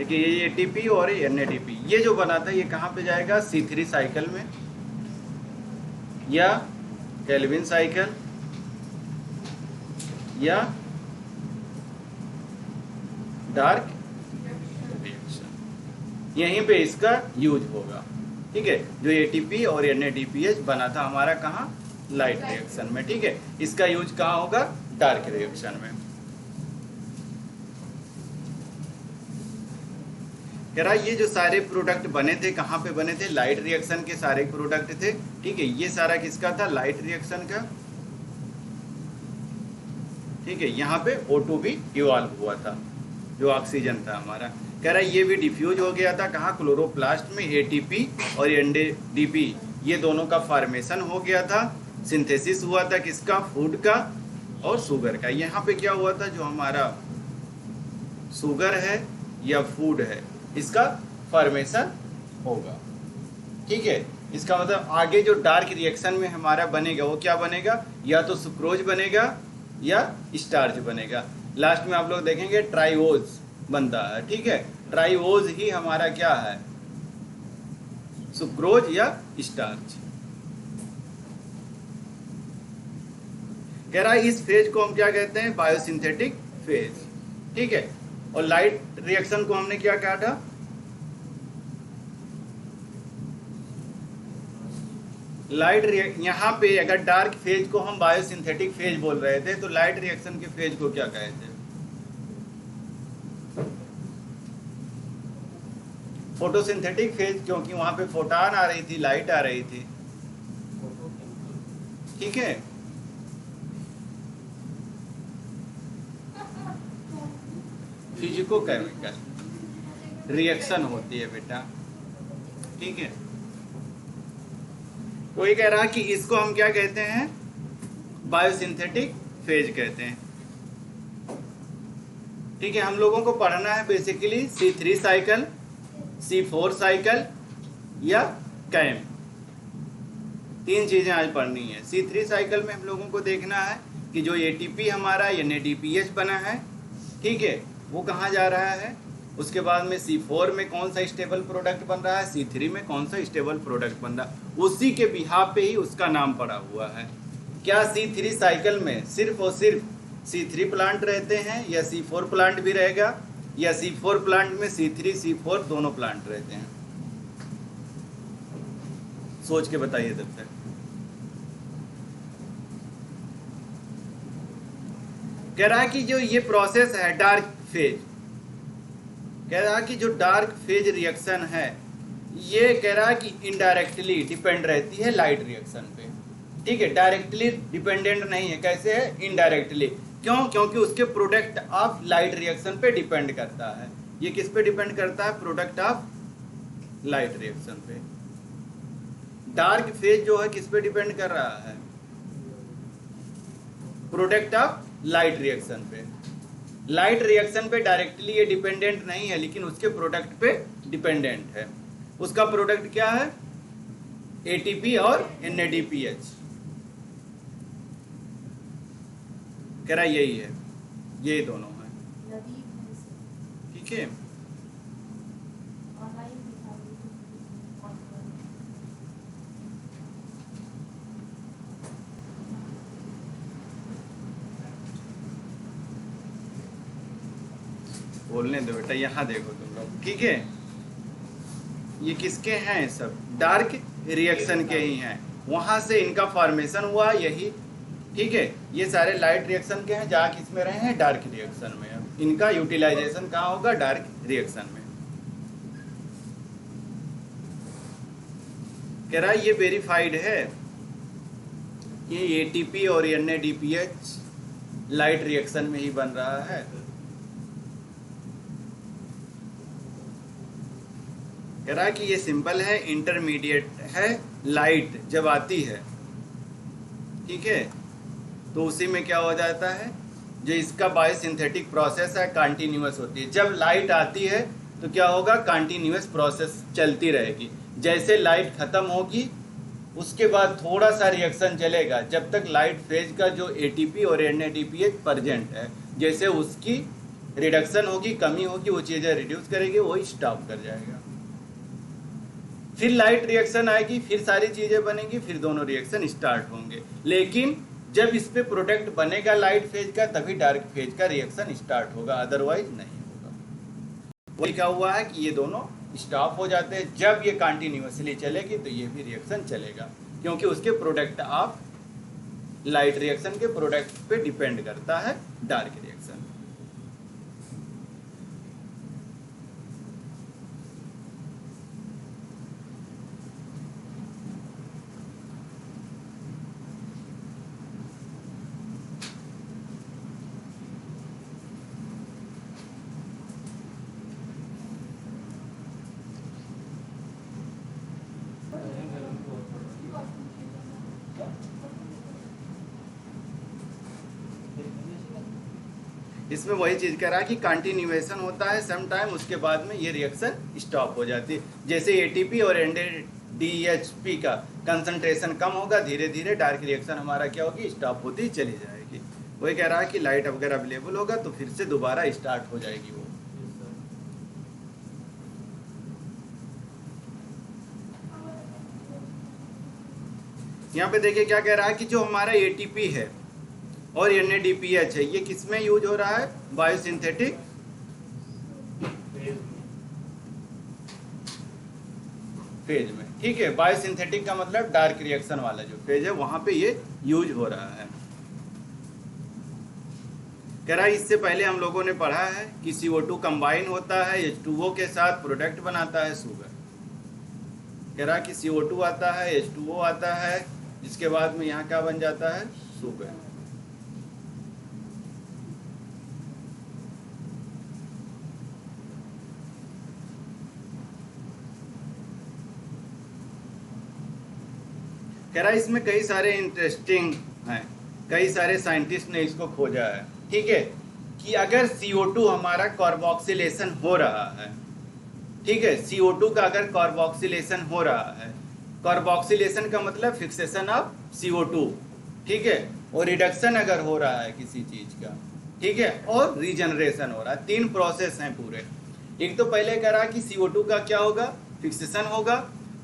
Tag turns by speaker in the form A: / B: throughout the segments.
A: देखिए ये एटीपी और एनएडीपी, ये जो बना था ये कहाँ पे जाएगा, C3 साइकिल में या केल्विन साइकिल या डार्क रिएक्शन, यहीं पे इसका यूज होगा। ठीक है, जो एटीपी और एनएडीपीएच बना था हमारा कहाँ, लाइट रिएक्शन में। ठीक है, इसका यूज कहाँ होगा, डार्क रिएक्शन में। कह रहा ये जो सारे प्रोडक्ट बने थे कहाँ पे बने थे, लाइट रिएक्शन के सारे प्रोडक्ट थे। ठीक है, ये सारा किसका था, लाइट रिएक्शन का। ठीक है, यहाँ पे O2 भी इवॉल्व हुआ था, जो ऑक्सीजन था हमारा। कह रहा है ये भी डिफ्यूज हो गया था कहाँ, क्लोरोप्लास्ट में। एटीपी और एनएडीपी ये दोनों का फॉर्मेशन हो गया था, सिंथेसिस हुआ था किसका, फूड का और शुगर का। यहाँ पे क्या हुआ था, जो हमारा शुगर है या फूड है इसका फॉर्मेशन होगा। ठीक है, इसका मतलब आगे जो डार्क रिएक्शन में हमारा बनेगा वो क्या बनेगा, या तो सुक्रोज बनेगा या स्टार्च बनेगा। लास्ट में आप लोग देखेंगे ट्राइओज बनता है। ठीक है, ट्राइओज ही हमारा क्या है, सुक्रोज या स्टार्च। कह रहा है इस फेज को हम क्या कहते हैं, बायोसिंथेटिक फेज। ठीक है, और लाइट रिएक्शन को हमने क्या कहा था, लाइट यहाँ पे अगर डार्क फेज को हम बायोसिंथेटिक फेज बोल रहे थे, तो लाइट रिएक्शन के फेज को क्या कहे थे, फोटोसिंथेटिक फेज, क्योंकि वहां पे फोटॉन आ रही थी, लाइट आ रही थी। ठीक है, फिजिको केमिकल रिएक्शन होती है बेटा। ठीक है, कोई कह रहा कि इसको हम क्या कहते हैं, बायोसिंथेटिक फेज कहते हैं। ठीक है, हम लोगों को पढ़ना है basically C3 cycle, C4 cycle या कैम, तीन चीजें आज पढ़नी है। C3 साइकिल में हम लोगों को देखना है कि जो एटीपी हमारा एनएडीपीएच बना है, ठीक है, वो कहाँ जा रहा है। उसके बाद में C4 में कौन सा स्टेबल प्रोडक्ट बन रहा है, C3 में कौन सा स्टेबल प्रोडक्ट बन रहा है, उसी के बिहाफ पे ही उसका नाम पड़ा हुआ है। क्या C3 साइकिल में सिर्फ और सिर्फ C3 प्लांट रहते हैं या C4 प्लांट भी रहेगा, या C4 प्लांट में C3 C4 दोनों प्लांट रहते हैं, सोच के बताइए तब तक। कह रहा है कि जो ये प्रोसेस है डार्क फेज, कह रहा है कि जो डार्क फेज रिएक्शन है ये कह रहा है कि इनडायरेक्टली डिपेंड रहती है लाइट रिएक्शन पे। ठीक है, डायरेक्टली डिपेंडेंट नहीं है, कैसे है, इनडायरेक्टली। क्यों, क्योंकि उसके प्रोडक्ट ऑफ लाइट रिएक्शन पे डिपेंड करता है। ये किस पे डिपेंड करता है, प्रोडक्ट ऑफ लाइट रिएक्शन पे। डार्क फेज जो है किस पे डिपेंड कर रहा है, प्रोडक्ट ऑफ लाइट रिएक्शन पे। लाइट रिएक्शन पे डायरेक्टली ये डिपेंडेंट नहीं है, लेकिन उसके प्रोडक्ट पे डिपेंडेंट है। उसका प्रोडक्ट क्या है, एटीपी और एनएडीपीएच। कह रहा यही है, यही दोनों है। ठीक है, बोलने दो बेटा, यहाँ देखो तुम लोग। ठीक है, ये किसके हैं, सब डार्क रिएक्शन के ही हैं, वहां से इनका फॉर्मेशन हुआ यही। ठीक है, ये सारे लाइट रिएक्शन के हैं, जहाँ किस में रहे हैं, डार्क रिएक्शन में। इनका यूटिलाइजेशन कहाँ होगा, डार्क रिएक्शन में। कह रहा है ये वेरीफाइड है कि एटीपी और एनएडीपीएच लाइट रिएक्शन में ही बन रहा है। कह रहा है कि ये सिंपल है, इंटरमीडिएट है। लाइट जब आती है, ठीक है, तो उसी में क्या हो जाता है, जो इसका बायोसिंथेटिक प्रोसेस है कंटिन्यूअस होती है। जब लाइट आती है तो क्या होगा, कंटिन्यूअस प्रोसेस चलती रहेगी। जैसे लाइट खत्म होगी उसके बाद थोड़ा सा रिएक्शन चलेगा, जब तक लाइट फेज का जो एटीपी और एनएडीपीएच प्रेजेंट है, जैसे उसकी रिडक्शन होगी, कमी होगी, वो चीज़ें रिड्यूस करेगी, वो स्टॉप कर जाएगा। फिर लाइट रिएक्शन आएगी, फिर सारी चीज़ें बनेंगी, फिर दोनों रिएक्शन स्टार्ट होंगे। लेकिन जब इस पे प्रोडक्ट बनेगा लाइट फेज का, तभी डार्क फेज का रिएक्शन स्टार्ट होगा, अदरवाइज नहीं होगा। वो लिखा हुआ है कि ये दोनों स्टॉप हो जाते हैं। जब ये कंटिन्यूसली चलेगी तो ये भी रिएक्शन चलेगा, क्योंकि उसके प्रोडक्ट ऑफ लाइट रिएक्शन के प्रोडक्ट पे डिपेंड करता है डार्क रिएक्शन। इसमें वही चीज कह रहा है कि कंटिन्यूएशन होता है सम टाइम, उसके बाद में ये रिएक्शन स्टॉप हो जाती है। जैसे एटीपी और एनएडीएचपी का कंसंट्रेशन कम होगा, धीरे धीरे डार्क रिएक्शन हमारा क्या होगी, स्टॉप होती चली जाएगी। वही कह रहा है कि लाइट अगर अवेलेबल होगा तो फिर से दोबारा स्टार्ट हो जाएगी वो। यहाँ पे देखिए क्या कह रहा है कि जो हमारा एटीपी है और एनएडीपीएच है, ये किस में यूज हो रहा है, बायोसिंथेटिक फेज में। ठीक है, बायोसिंथेटिक का मतलब डार्क रिएक्शन वाला जो फेज है वहां पे ये यूज हो रहा है। कह रहा है इससे पहले हम लोगों ने पढ़ा है कि CO2 कंबाइन होता है H2O के साथ, प्रोडक्ट बनाता है शुगर। कह रहा है कि CO2 आता है, H2O आता है, जिसके बाद में यहाँ क्या बन जाता है, शुगर। कह रहा है इसमें कई सारे इंटरेस्टिंग हैं, कई सारे साइंटिस्ट ने इसको खोजा है। ठीक है, कि अगर CO2 हमारा कार्बोक्सिलेशन हो रहा है, ठीक है, CO2 का अगर कार्बोक्सिलेशन हो रहा है, कार्बोक्सिलेशन का मतलब फिक्सेशन ऑफ CO2, ठीक है, और रिडक्शन अगर हो रहा है किसी चीज का, ठीक है, और रीजनरेशन हो रहा है, 3 प्रोसेस हैं पूरे। एक तो पहले कह रहा है कि CO2 का क्या होगा, फिक्सेशन होगा,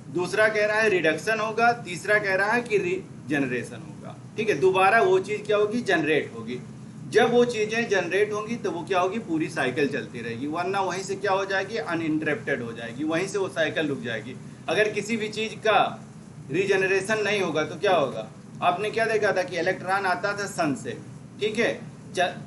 A: दूसरा कह रहा है रिडक्शन होगा, तीसरा कह रहा है कि रीजनरेशन होगा। ठीक है, दोबारा वो चीज़ क्या होगी, जनरेट होगी। जब वो चीज़ें जनरेट होंगी तो वो क्या होगी, पूरी साइकिल चलती रहेगी, वरना वहीं से क्या हो जाएगी, अनइंटरप्टेड हो जाएगी, वहीं से वो साइकिल रुक जाएगी। अगर किसी भी चीज़ का रीजनरेशन नहीं होगा तो क्या होगा, आपने क्या देखा था कि इलेक्ट्रॉन आता था सन से, ठीक है,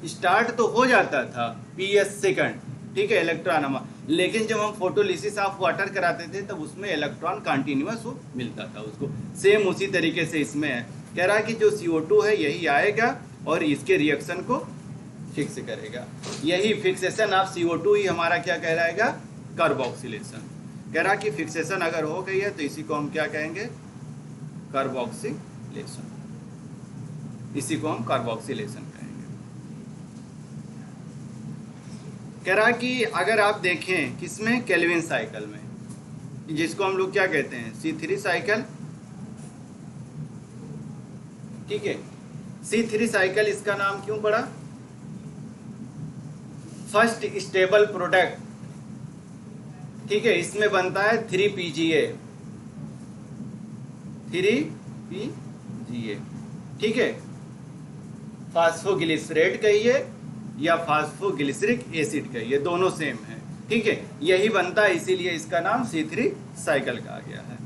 A: स्टार्ट तो हो जाता था PS सेकंड, ठीक है, इलेक्ट्रॉन हमारा, लेकिन जब हम फोटोलिसिस ऑफ वाटर कराते थे तब उसमें इलेक्ट्रॉन कंटिन्यूअस मिलता था उसको। सेम उसी तरीके से इसमें है। कह रहा है कि जो CO2 है यही आएगा और इसके रिएक्शन को फिक्स करेगा। यही फिक्सेशन ऑफ CO2 ही हमारा क्या कहलाएगा, कार्बोक्सिलेशन। कह रहा कि फिक्सेशन अगर हो गई है तो इसी को हम क्या कहेंगे, कार्बोक्सिलेशन। इसी को हम कार्बोक्सिलेशन कहेंगे। कह रहा कि अगर आप देखें किसमें, केल्विन साइकिल में, जिसको हम लोग क्या कहते हैं, C3 साइकिल। ठीक है, C3 साइकिल इसका नाम क्यों पड़ा, फर्स्ट स्टेबल प्रोडक्ट। ठीक है, इसमें बनता है 3PGA, 3PGA। ठीक है, फास्फोग्लिसरेट कहिए या फास्फोग्लिसरिक एसिड कहिए, दोनों सेम है। ठीक है, यही बनता है, इसीलिए इसका नाम C3 साइकिल कहा गया है।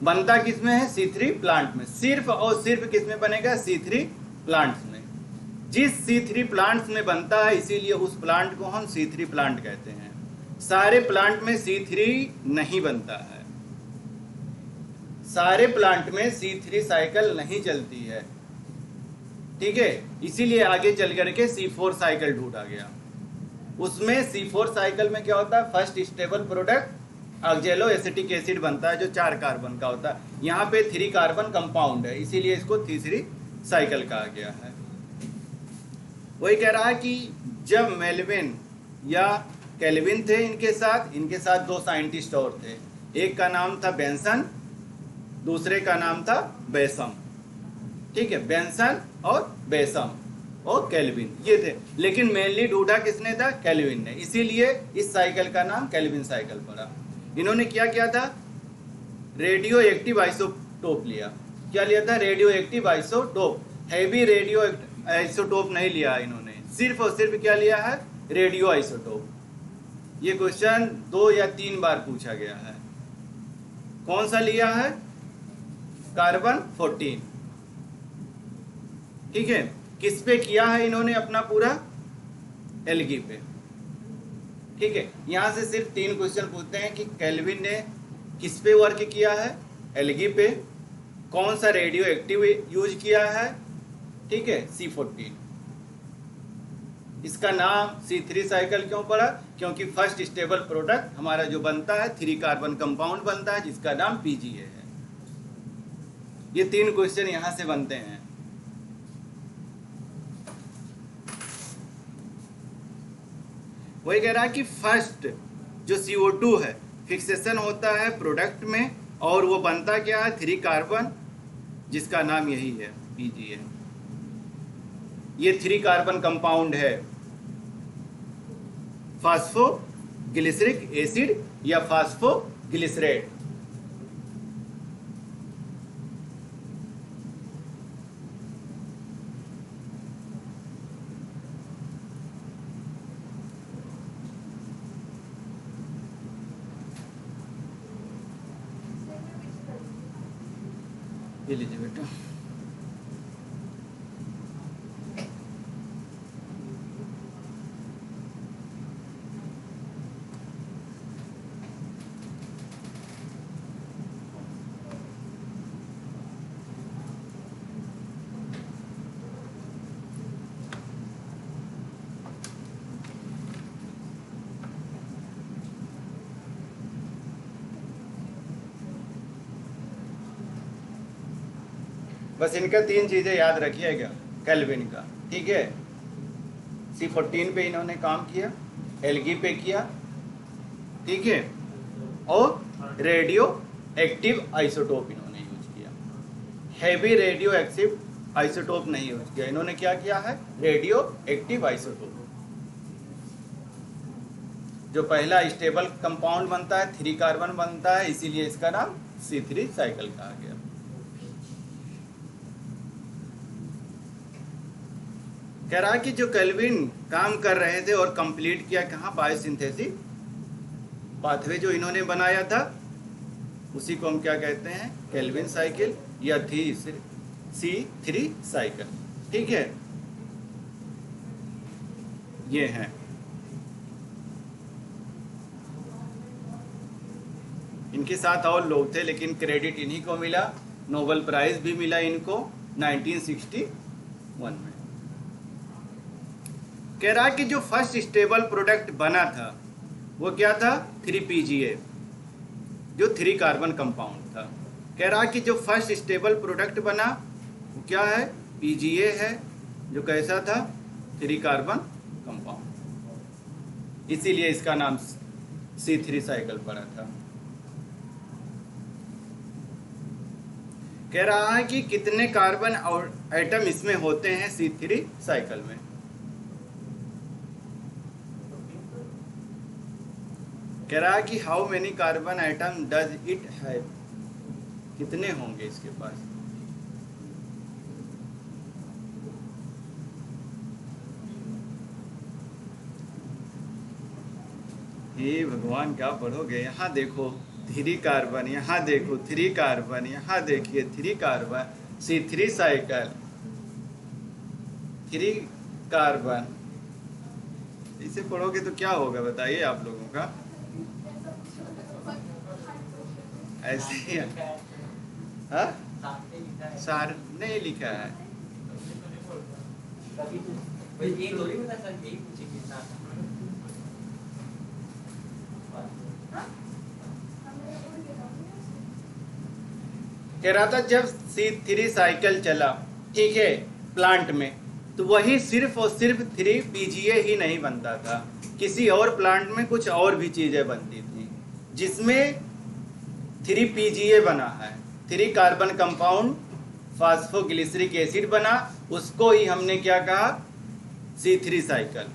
A: बनता किस में है, C3 प्लांट में, सिर्फ और सिर्फ किस में बनेगा, C3 प्लांट्स में। जिस C3 प्लांट्स में बनता है इसीलिए उस प्लांट को हम C3 प्लांट कहते हैं। सारे प्लांट में C3 नहीं बनता है, सारे प्लांट में C3 साइकिल नहीं चलती है। ठीक है, इसीलिए आगे चल करके C4 साइकिल ढूंढा गया। उसमें C4 साइकिल में क्या होता है, first stable product ऑक्जेलो acetic acid बनता है जो 4 कार्बन का होता है। यहाँ पे 3 कार्बन कंपाउंड है, इसीलिए इसको तीसरी साइकिल कहा गया है। वही कह रहा है कि जब मेल्विन या केल्विन थे, इनके साथ 2 साइंटिस्ट और थे। एक का नाम था बेंसन, दूसरे का नाम था बेसम। ठीक है, बेंसन और बेसम, और केल्विन, ये थे। लेकिन मेनली ढूंढा किसने था? केल्विन ने। इसीलिए इस साइकिल का नाम केल्विन साइकिल पड़ा। इन्होंने क्या किया था? रेडियो एक्टिव आइसोटोप लिया। क्या लिया था? Radio active isotope. Heavy radio isotope नहीं लिया इन्होंने, सिर्फ और सिर्फ क्या लिया है? Radio isotope. ये क्वेश्चन 2 या 3 बार पूछा गया है। कौन सा लिया है? कार्बन 14। ठीक है। किस पे किया है इन्होंने अपना पूरा? एल्गी पे। ठीक है। यहां से सिर्फ 3 क्वेश्चन पूछते हैं कि केल्विन ने किस पे वर्क किया है? एल्गी पे। कौन सा रेडियो एक्टिव यूज किया है? ठीक है, C14। इसका नाम C3 साइकिल क्यों पड़ा? क्योंकि फर्स्ट स्टेबल प्रोडक्ट हमारा जो बनता है 3 कार्बन कंपाउंड बनता है जिसका नाम PGA है। ये 3 क्वेश्चन यहां से बनते हैं। वही कह रहा है कि फर्स्ट जो CO2 है फिक्सेशन होता है प्रोडक्ट में और वो बनता क्या है? 3 कार्बन, जिसका नाम यही है PGA। ये 3 कार्बन कंपाउंड है, फास्फोग्लिसरिक एसिड या फास्फोग्लिसरेट। ये लीजिए बेटा। बस इनका 3 चीजें याद रखिएगा केल्विन का। ठीक है। C14 पे इन्होंने काम किया, एल्गी पे किया, ठीक है, और रेडियो एक्टिव आइसोटोप इन्होंने यूज किया। हैवी रेडियो एक्टिव आइसोटोप नहीं यूज किया इन्होंने। क्या किया है? Radio active isotope. जो पहला स्टेबल कंपाउंड बनता है 3 कार्बन बनता है, इसीलिए इसका नाम C3 साइकिल कहा गया। कह रहा है कि जो केल्विन काम कर रहे थे और कंप्लीट किया कहाँ? बायोसिंथेसिस पाथवे जो इन्होंने बनाया था उसी को हम क्या कहते हैं? केल्विन साइकिल या C3 साइकिल। ठीक है। ये है। इनके साथ और लोग थे लेकिन क्रेडिट इन्हीं को मिला। नोबेल प्राइज भी मिला इनको 1961 में। कह रहा कि जो फर्स्ट स्टेबल प्रोडक्ट बना था वो क्या था? 3PGA, जो 3 कार्बन कंपाउंड था। कह रहा कि जो फर्स्ट स्टेबल प्रोडक्ट बना वो क्या है? PGA है, जो कैसा था? 3 कार्बन कंपाउंड। इसीलिए इसका नाम C3 साइकिल पड़ा था। कह रहा है कि कितने कार्बन और एटम इसमें होते हैं C3 साइकिल में? कह रहा है कि how many carbon atom does it have? कितने होंगे इसके पास? हे भगवान, क्या पढ़ोगे? यहाँ देखो 3 कार्बन, यहाँ देखो 3 कार्बन, यहाँ देखिए 3 कार्बन। C3 cycle 3 carbon. इसे पढ़ोगे तो क्या होगा बताइए आप लोगों का? ऐसे ही है। हाँ? सार नहीं लिखा है। कह रहा था जब C3 साइकिल चला, ठीक है, प्लांट में, तो वही सिर्फ और सिर्फ 3PGA ही नहीं बनता था, किसी और प्लांट में कुछ और भी चीजें बनती थी जिसमें 3PGA बना है। 3 कार्बन कंपाउंड फास्फोग्लिसरिक एसिड बना, उसको ही हमने क्या कहा? C3 साइकिल,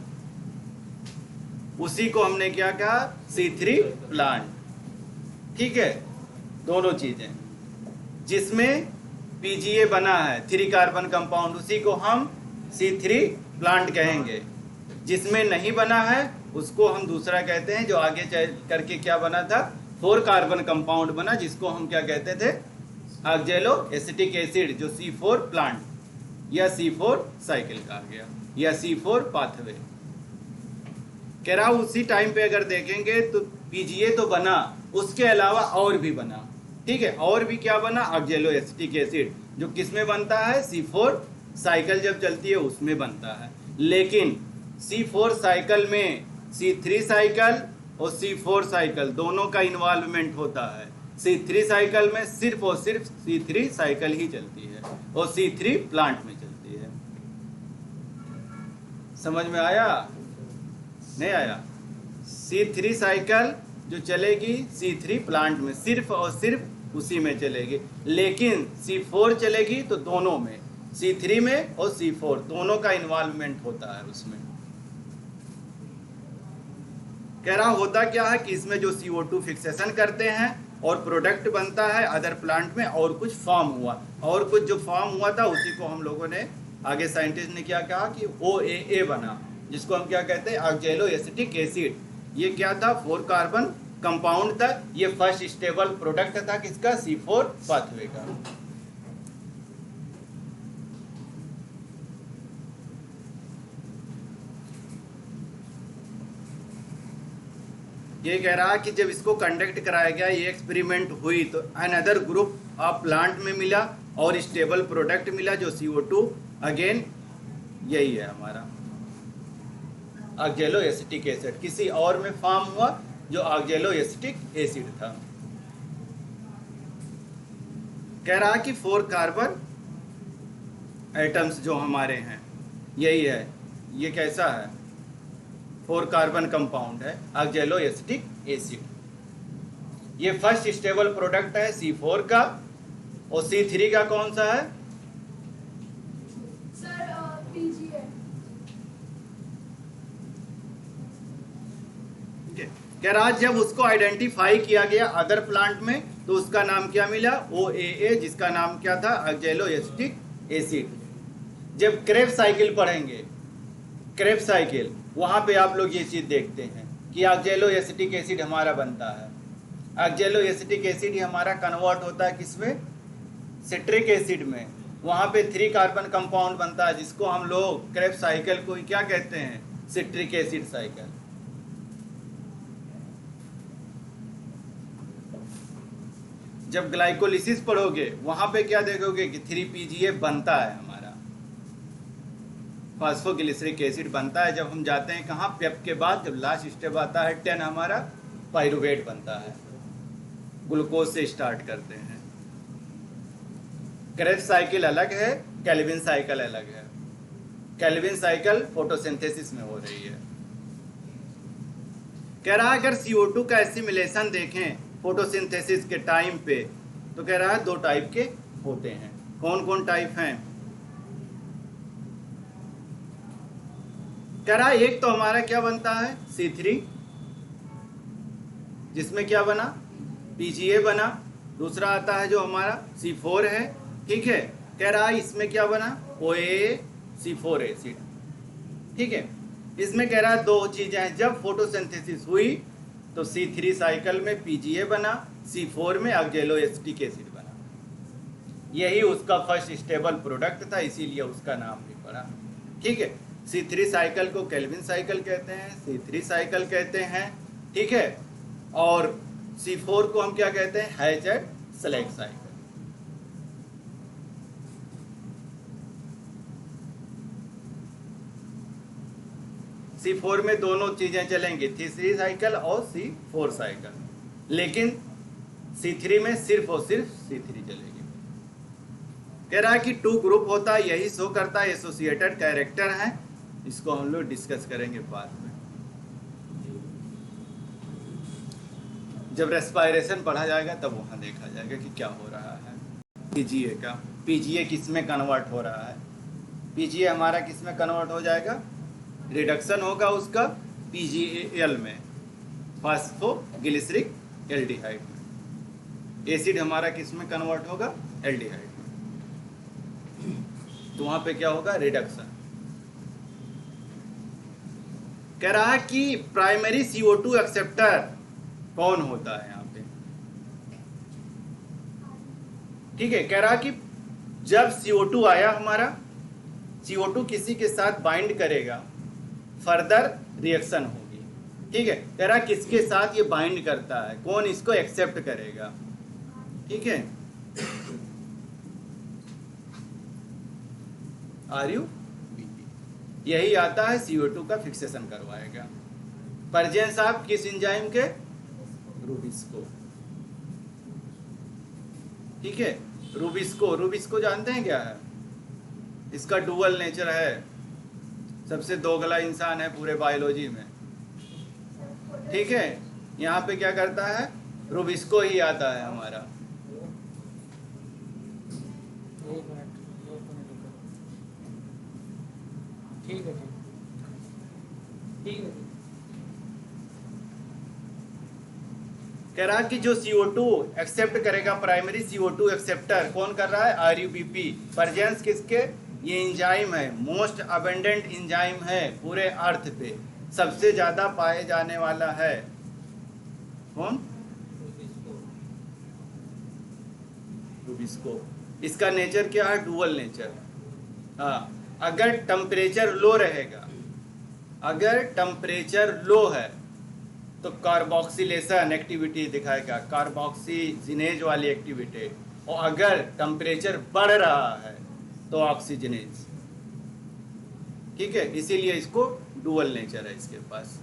A: उसी को हमने क्या कहा, C3 प्लांट। ठीक है, दोनों चीजें जिसमें PGA बना है 3 कार्बन कंपाउंड, उसी को हम C3 प्लांट कहेंगे। जिसमें नहीं बना है उसको हम दूसरा कहते हैं, जो आगे चल करके क्या बना था, 4 कार्बन कंपाउंड बना, जिसको हम क्या कहते थे, ऑक्जेलो एसिटिक एसिड, जो C4 प्लांट या C4 साइकिल कहा गया, या C4 पाथवे। कह रहा उसी टाइम पे अगर देखेंगे तो PGA तो बना, उसके अलावा और भी बना। ठीक है, और भी क्या बना, ऑक्जेलो एसिटिक एसिड, जो किसमें बनता है, C4 साइकिल जब चलती है उसमें बनता है। लेकिन C4 साइकिल में C3 साइकिल और C4 साइकिल दोनों का इन्वॉल्वमेंट होता है। C3 साइकिल में सिर्फ और सिर्फ C3 साइकिल ही चलती है और C3 प्लांट में चलती है। समझ में आया, नहीं आया? C3 साइकिल जो चलेगी C3 प्लांट में, सिर्फ और सिर्फ उसी में चलेगी। लेकिन C4 चलेगी तो दोनों में, C3 में और C4 दोनों का इन्वॉल्वमेंट होता है उसमें। कह रहा होता क्या है कि इसमें जो CO2 फिक्सेशन करते हैं और प्रोडक्ट बनता है, अदर प्लांट में और कुछ फॉर्म हुआ, और कुछ जो फॉर्म हुआ था उसी को हम लोगों ने आगे साइंटिस्ट ने क्या कहा कि OAA बना, जिसको हम क्या कहते हैं, ऑक्जेलो एसिटिक एसिड। ये क्या था, 4 कार्बन कंपाउंड था। ये फर्स्ट स्टेबल प्रोडक्ट था किसका, C4 पाथवे का। ये कह रहा है कि जब इसको कंडक्ट कराया गया, ये एक्सपेरिमेंट हुई, तो अनदर ग्रुप ऑफ प्लांट में मिला और स्टेबल प्रोडक्ट मिला जो CO2, अगेन यही है हमारा ऑक्जेलो एसिटिक एसिड। किसी और में फॉर्म हुआ जो ऑक्जेलो एसिटिक एसिड था। कह रहा कि 4 कार्बन एटम्स जो हमारे हैं, यही है, ये कैसा है, 4 कार्बन कंपाउंड है, ऑक्जेलो एसिटिक एसिड। ये फर्स्ट स्टेबल प्रोडक्ट है C4 का, और C3 का कौन सा है,
B: PGA।
A: कह रहा जब उसको आइडेंटिफाई किया गया अदर प्लांट में, तो उसका नाम क्या मिला, OAA, जिसका नाम क्या था, ऑक्जेलो एसिटिक एसिड। जब क्रेब साइकिल पढ़ेंगे, क्रेब साइकिल, वहां पे आप लोग ये चीज देखते हैं कि ऑक्जेलो एसिटिक एसिड हमारा बनता है। ऑक्जेलो एसिटिक एसिड ही हमारा कन्वर्ट होता है किसमें, सिट्रिक एसिड में। वहां पे 3 कार्बन कंपाउंड बनता है, जिसको हम लोग क्रेब साइकिल को क्या कहते हैं, सिट्रिक एसिड साइकिल। जब ग्लाइकोलिसिस पढ़ोगे, वहां पे क्या देखोगे कि 3 PGA बनता है हमारा, फास्फोग्लिसरिक एसिड बनता है। जब हम जाते हैं कहाँ, पेप के बाद जब लास्ट स्टेप आता है 10, हमारा पाइरुवेट बनता है, ग्लूकोज से स्टार्ट करते हैं। क्रेब्स साइकिल अलग है, कैल्विन साइकिल अलग है। कैल्विन साइकिल फोटोसिंथेसिस में हो रही है। कह रहा है अगर CO2 का एसिमिलेशन देखें फोटोसिंथेसिस के टाइम पे, तो कह रहा है 2 टाइप के होते हैं। कौन कौन टाइप हैं, कह रहा है एक तो हमारा क्या बनता है, C3, जिसमें क्या बना, PGA बना। दूसरा आता है जो हमारा C4 है, ठीक है। कह रहा है इसमें क्या बना, OAA C4 एसिड, ठीक है। इसमें कह रहा है 2 चीजें हैं, जब फोटोसिंथेसिस हुई तो C3 साइकिल में PGA बना, C4 में ऑक्जेलो एसिटिक एसिड बना। यही उसका फर्स्ट स्टेबल प्रोडक्ट था, इसीलिए उसका नाम भी पड़ा, ठीक है। C3 साइकिल को कैल्विन साइकिल कहते हैं, C3 साइकिल कहते हैं, ठीक है। और C4 को हम क्या कहते हैं, hatch and slag cycle. C4 में दोनों चीजें चलेंगी, C3 साइकिल और C4 साइकिल, लेकिन C3 में सिर्फ और सिर्फ C3 चलेगी। कह रहा है कि 2 ग्रुप होता है, यही शो करता है, एसोसिएटेड कैरेक्टर है। इसको हम लोग डिस्कस करेंगे बाद में, जब रेस्पायरेशन पढ़ा जाएगा तब वहां देखा जाएगा कि क्या हो रहा है। PGA का, PGA किस में कन्वर्ट हो रहा है, PGA हमारा किस में कन्वर्ट हो जाएगा, रिडक्शन होगा उसका PgAl में, फास्फोग्लिसरिक एल्डिहाइड में। एसिड हमारा किस में कन्वर्ट होगा? एल्डिहाइड में। तो वहां पे क्या होगा? रिडक्शन। कह रहा है कि प्राइमरी CO2 एक्सेप्टर कौन होता है यहाँ पे? ठीक है, कह रहा कि जब CO2 आया हमारा, CO2 किसी के साथ बाइंड करेगा, फर्दर रिएक्शन होगी। ठीक है, कह रहा किसके साथ ये बाइंड करता है, कौन इसको एक्सेप्ट करेगा? ठीक है, RUBP यही आता है CO2 का फिक्सेशन करवाएगा। प्रेजेंस ऑफ किस एंजाइम के? रूबिस्को। ठीक है, रूबिस्को जानते हैं क्या है? इसका डुअल नेचर है, सबसे दोगला इंसान है पूरे बायोलॉजी में। ठीक है, यहाँ पे क्या करता है? रूबिस्को ही आता है हमारा।
B: ठीक है, ठीक है।
A: कह रहा कि जो CO2 एक्सेप्ट करेगा, प्राइमरी CO2 एक्सेप्टर कौन कर रहा है? RUBP। प्रेजेंस किसके? ये एंजाइम है, मोस्ट अबेंडेंट एंजाइम है पूरे अर्थ पे, सबसे ज्यादा पाए जाने वाला है। कौन? रूबिस्को। इसका नेचर क्या है? Dual nature. हाँ, अगर टेम्परेचर लो रहेगा, अगर टेम्परेचर लो है तो कार्बोक्सिलेशन एक्टिविटी दिखाएगा, कार्बोक्सीजिनेज वाली एक्टिविटी। और अगर टेम्परेचर बढ़ रहा है तो ऑक्सीजनेज। ठीक है, इसीलिए इसको डुअल नेचर है इसके पास।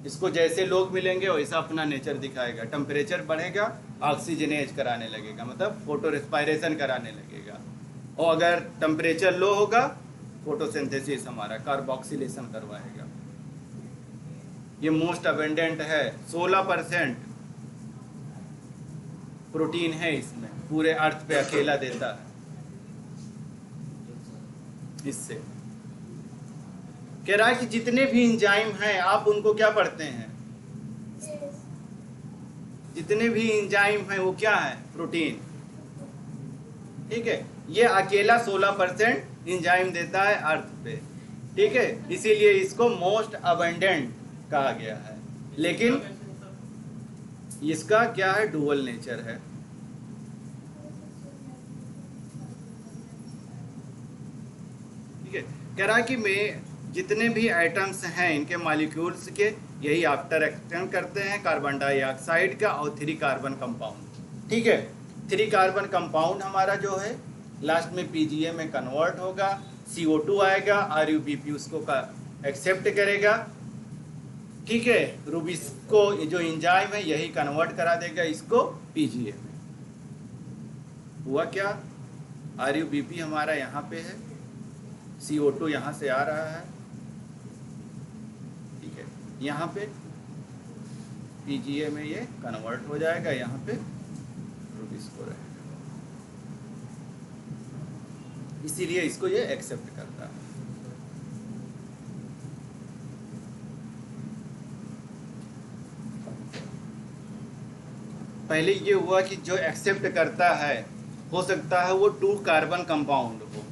A: इसको जैसे लोग मिलेंगे वैसा अपना नेचर दिखाएगा। टेम्परेचर बढ़ेगा, ऑक्सीजनेज कराने लगेगा, मतलब फोटो रेस्पायरेशन कराने लगेगा। और अगर टेम्परेचर लो होगा, फोटोसिंथेसिस हमारा कार्बोक्सिलेशन करवाएगा। ये मोस्ट अबेंडेंट है, 16% प्रोटीन है इसमें, पूरे अर्थ पे अकेला देता है। इससे कह रहा है कि जितने भी एंजाइम हैं आप उनको क्या पढ़ते हैं? जितने भी एंजाइम हैं वो क्या है? प्रोटीन। ठीक है, ये अकेला 16% एंजाइम देता है अर्थ पे। ठीक है, इसीलिए इसको मोस्ट अबेंडेंट कहा गया है। लेकिन इसका क्या है? डुअल नेचर है। ठीक है, कह रहा है कि मैं जितने भी आइटम्स हैं इनके मॉलिक्यूल्स के यही आफ्टर एक्सटेंड करते हैं कार्बन डाइऑक्साइड का और 3 कार्बन कंपाउंड। ठीक है, 3 कार्बन कंपाउंड हमारा जो है लास्ट में PGA में कन्वर्ट होगा, CO2 आएगा, RUBP उसको का एक्सेप्ट करेगा। ठीक है, रूबिस्को जो एंजाइम है यही कन्वर्ट करा देगा इसको PGA में। हुआ क्या? RUBP हमारा यहाँ पे है, CO2 यहाँ से आ रहा है। ठीक है, यहाँ पे PGA में ये कन्वर्ट हो जाएगा, यहाँ पे रूबिस्को रहेगा, इसीलिए इसको ये एक्सेप्ट करता है। पहले ये हुआ कि जो एक्सेप्ट करता है हो सकता है वो 2 कार्बन कंपाउंड हो।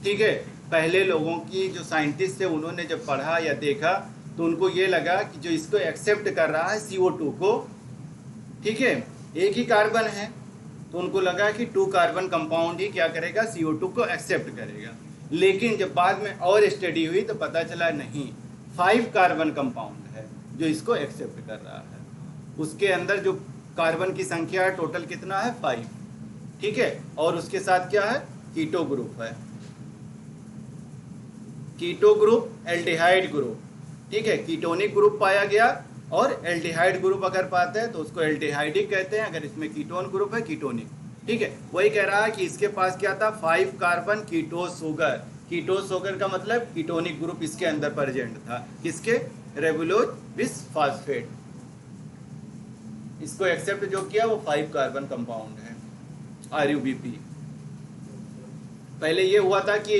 A: ठीक है, पहले लोगों की जो साइंटिस्ट थे उन्होंने जब पढ़ा या देखा तो उनको ये लगा कि जो इसको एक्सेप्ट कर रहा है CO2 को, ठीक है, एक ही कार्बन है, तो उनको लगा कि 2 कार्बन कंपाउंड ही क्या करेगा? CO2 को एक्सेप्ट करेगा। लेकिन जब बाद में और स्टडी हुई तो पता चला नहीं, 5 कार्बन कंपाउंड है जो इसको एक्सेप्ट कर रहा है। उसके अंदर जो कार्बन की संख्या है टोटल कितना है? 5। ठीक है, और उसके साथ क्या है? कीटो ग्रुप है, कीटो ग्रुप, एल्डिहाइड ग्रुप। ठीक है, कीटोनिक ग्रुप पाया गया और एल्डिहाइड ग्रुप अगर पाते हैं तो उसको एल्डिहाइडिक कहते हैं, अगर इसमें कीटोन ग्रुप है कीटोनिक। ठीक है, वही कह रहा है कि इसके पास क्या था? 5 carbon ketose sugar. Ketose sugar का मतलब कीटोनिक ग्रुप इसके अंदर प्रेजेंट था, किसके? रेबुलोज बिस फास्फेट। इसको एक्सेप्ट जो किया वो 5 कार्बन कंपाउंड है, RUBP। पहले ये हुआ था कि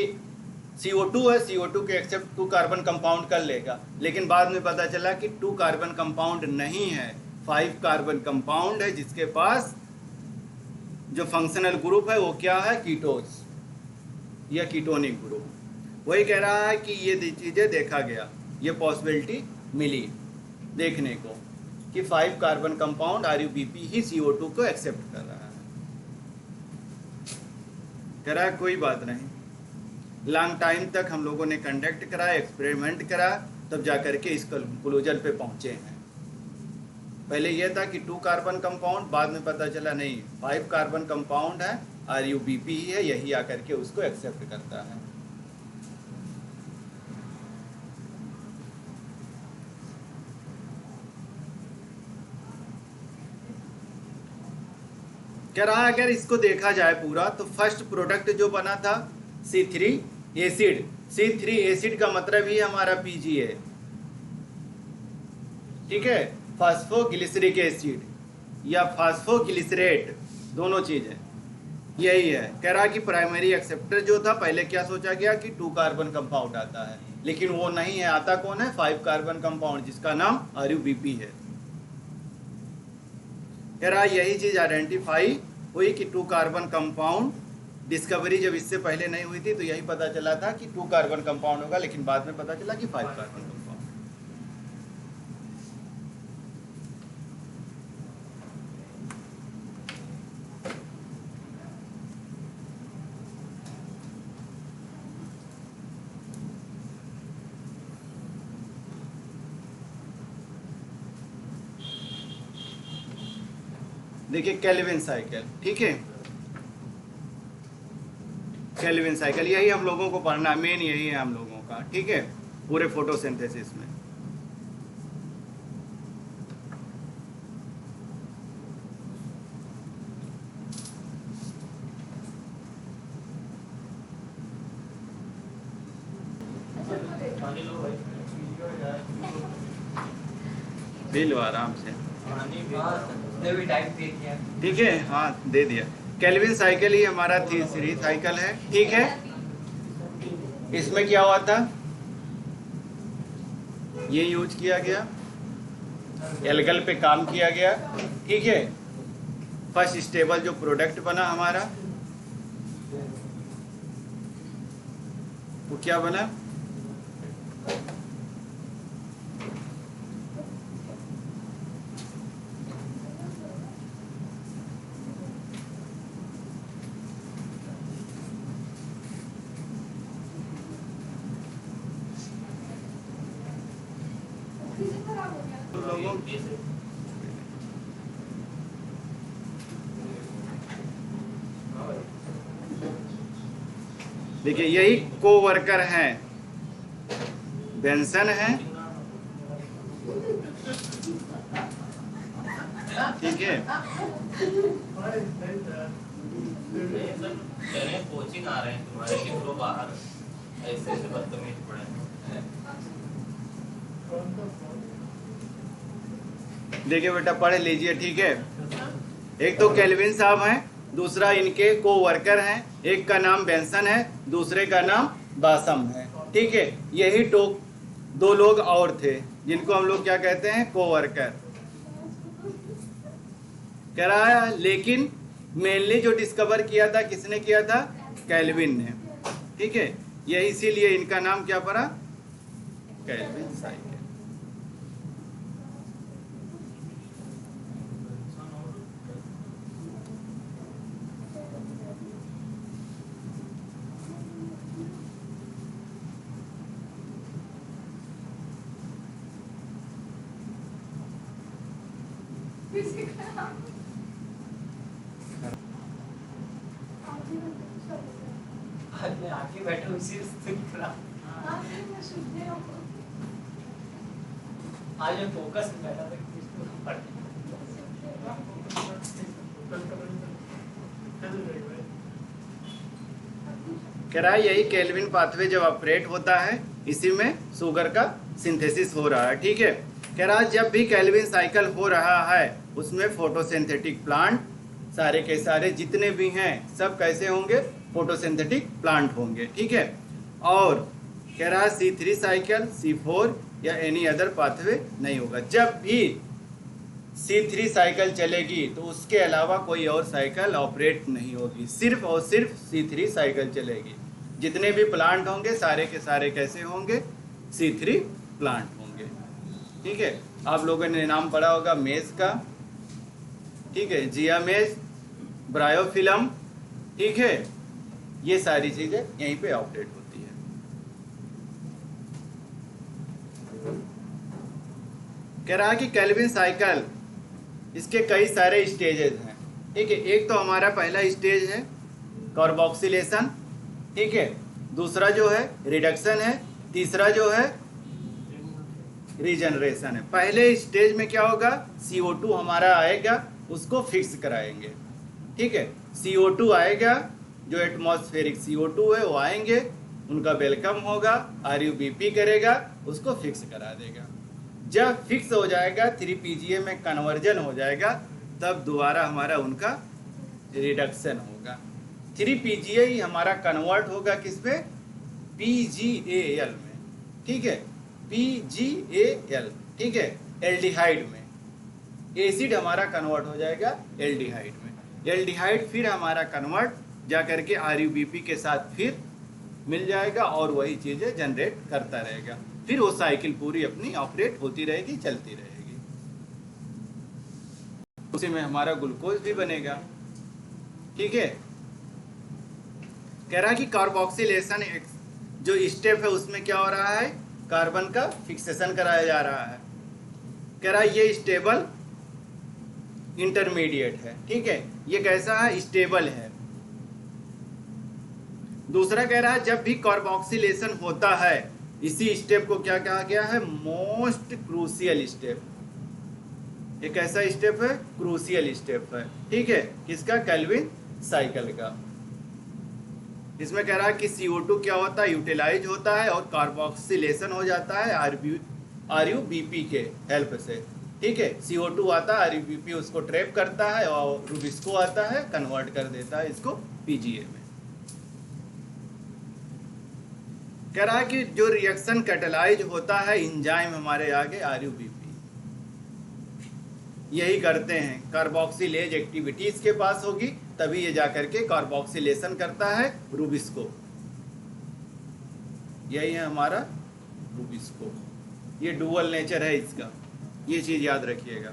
A: CO2 है, CO2 के एक्सेप्ट 2 कार्बन कंपाउंड कर लेगा, लेकिन बाद में पता चला कि 2 कार्बन कंपाउंड नहीं है, 5 कार्बन कंपाउंड है, जिसके पास जो फंक्शनल ग्रुप है वो क्या है, कीटोस या कीटोनिक ग्रुप। वही कह रहा है कि ये चीज़ें देखा गया, ये पॉसिबिलिटी मिली देखने को कि 5 कार्बन कंपाउंड RUBP ही CO2 को एक्सेप्ट कर रहा है। कह रहा है कोई बात नहीं, लॉन्ग टाइम तक हम लोगों ने कंडक्ट करा, एक्सपेरिमेंट करा, तब जा करके इस कंक्लूजन पे पहुंचे हैं। पहले यह था कि 2 कार्बन कंपाउंड, बाद में पता चला नहीं 5 कार्बन कंपाउंड है, RUBP ही है, यही आकर के उसको एक्सेप्ट करता है। कह रहा है अगर इसको देखा जाए पूरा तो फर्स्ट प्रोडक्ट जो बना था C3 एसिड, C3 एसिड का मतलब ही हमारा PG है, ठीक है, फास्फोग्लिसरिक एसिड या फास्फोग्लिसरेट, दोनों चीजें यही है। कह रहा कि प्राइमरी एक्सेप्टर जो था पहले क्या सोचा गया कि 2 कार्बन कंपाउंड आता है, लेकिन वो नहीं है, आता कौन है, 5 कार्बन कंपाउंड, जिसका नाम RUBP है। कह रहा यही चीज आइडेंटिफाई हुई कि 2 कार्बन कंपाउंड, डिस्कवरी जब इससे पहले नहीं हुई थी तो यही पता चला था कि 2 कार्बन कंपाउंड होगा, लेकिन बाद में पता चला कि 5 कार्बन कंपाउंड। देखिए केल्विन साइकिल, ठीक है, केल्विन साइकिल यही हम लोगों को पढ़ना, मेन यही है हम लोगों का, ठीक है, पूरे फोटोसिंथेसिस में। पी लो आराम से, ठीक है, हाँ दे दिया। केल्विन साइकिल ही हमारा तीसरी साइकिल है, ठीक है। इसमें क्या हुआ था, ये यूज किया गया, एल्गल पे काम किया गया, ठीक है। फर्स्ट स्टेबल जो प्रोडक्ट बना हमारा वो क्या बना, देखिए यही कोवर्कर हैं, बेंसन है, ठीक है।
B: कोचिंग आ रहे हैं तुम्हारे, निकलो बाहर, ऐसे ऐसे बदतमीज पड़े।
A: देखिए बेटा पढ़ लीजिए, ठीक है। एक तो केल्विन साहब हैं, दूसरा इनके कोवर्कर हैं, एक का नाम बेंसन है, दूसरे का नाम बासम है, ठीक है। यही दो लोग और थे जिनको हम लोग क्या कहते हैं, कोवर्कर। कह रहा है लेकिन मेनली जो डिस्कवर किया था किसने किया था, केल्विन ने, ठीक है। यही इसीलिए इनका नाम क्या पड़ा, केल्विन साइकिल।
B: आके बैठे उसी आज फोकस में बैठा था,
A: कह रहा है यही केल्विन पाथवे जब ऑपरेट होता है इसी में शुगर का सिंथेसिस हो रहा है, ठीक है। कह रहा है जब भी केल्विन साइकिल हो रहा है उसमें फोटोसिंथेटिक प्लांट सारे के सारे जितने भी हैं सब कैसे होंगे, फोटोसिंथेटिक प्लांट होंगे, ठीक है। और कह रहा है C3 साइकिल, C4 या एनी अदर पाथवे नहीं होगा। जब भी C3 साइकिल चलेगी तो उसके अलावा कोई और साइकिल ऑपरेट नहीं होगी, सिर्फ और सिर्फ C3 साइकिल चलेगी। जितने भी प्लांट होंगे सारे के सारे कैसे होंगे? C3 प्लांट होंगे। ठीक है, आप लोगों ने नाम पढ़ा होगा मेज का, ठीक है, जिया मेज, ब्रायोफिलम, ठीक है, ये सारी चीजें यहीं पे ऑपरेट होती है। कह रहा है कि केल्विन साइकिल, इसके कई सारे स्टेजेस हैं। ठीक है, एक तो हमारा पहला स्टेज है कार्बोक्सिलेशन, ठीक है, दूसरा जो है रिडक्शन है, तीसरा जो है रीजनरेशन है। पहले स्टेज में क्या होगा? CO2 हमारा आएगा, उसको फिक्स कराएंगे। ठीक है, CO2 आएगा, जो एटमॉस्फेरिक CO2 है वो आएंगे, उनका वेलकम होगा, RUBP करेगा, उसको फिक्स करा देगा। जब फिक्स हो जाएगा, 3PGA में कन्वर्जन हो जाएगा, तब दोबारा हमारा उनका रिडक्शन होगा। 3PGA ही हमारा कन्वर्ट होगा किसमें? PGAL में। ठीक है, PGAL, ठीक है, एल्डिहाइड में। एसिड हमारा कन्वर्ट हो जाएगा एल्डिहाइड में। एल्डिहाइड फिर हमारा कन्वर्ट जा करके RUBP के साथ फिर मिल जाएगा और वही चीजें जनरेट करता रहेगा। फिर वो साइकिल पूरी अपनी ऑपरेट होती रहेगी, चलती रहेगी। उसी में हमारा ग्लूकोज भी बनेगा। ठीक है, कह रहा है कि कार्बोक्सिलेशन जो स्टेप है उसमें क्या हो रहा है? कार्बन का फिक्सेशन कराया जा रहा है। कह रहा है ये स्टेबल इंटरमीडिएट है। ठीक है, ये कैसा है? स्टेबल है। दूसरा कह रहा है जब भी कार्बोक्सिलेशन होता है, इसी स्टेप को क्या कहा गया है? Most crucial step. एक ऐसा स्टेप है, क्रूशियल स्टेप है। ठीक है, किसका? केल्विन साइकिल का। इसमें कह रहा है कि CO2 क्या होता है? यूटिलाइज होता है और कार्बोक्सिलेशन हो जाता है RUBP के हेल्प से। ठीक है, CO2 आता है, RUBP उसको ट्रैप करता है और रुबिस्को आता है, कन्वर्ट कर देता है इसको PGA में। कह रहा है कि जो रिएक्शन कैटेलाइज होता है एंजाइम हमारे आगे RUBP यही करते हैं। कार्बोक्सिलेज एक्टिविटी इसके पास होगी तभी ये जाकर के कार्बोक्सिलेशन करता है रुबिस्को। यही है हमारा रुबिस्को। ये डुअल नेचर है इसका, ये चीज याद रखिएगा।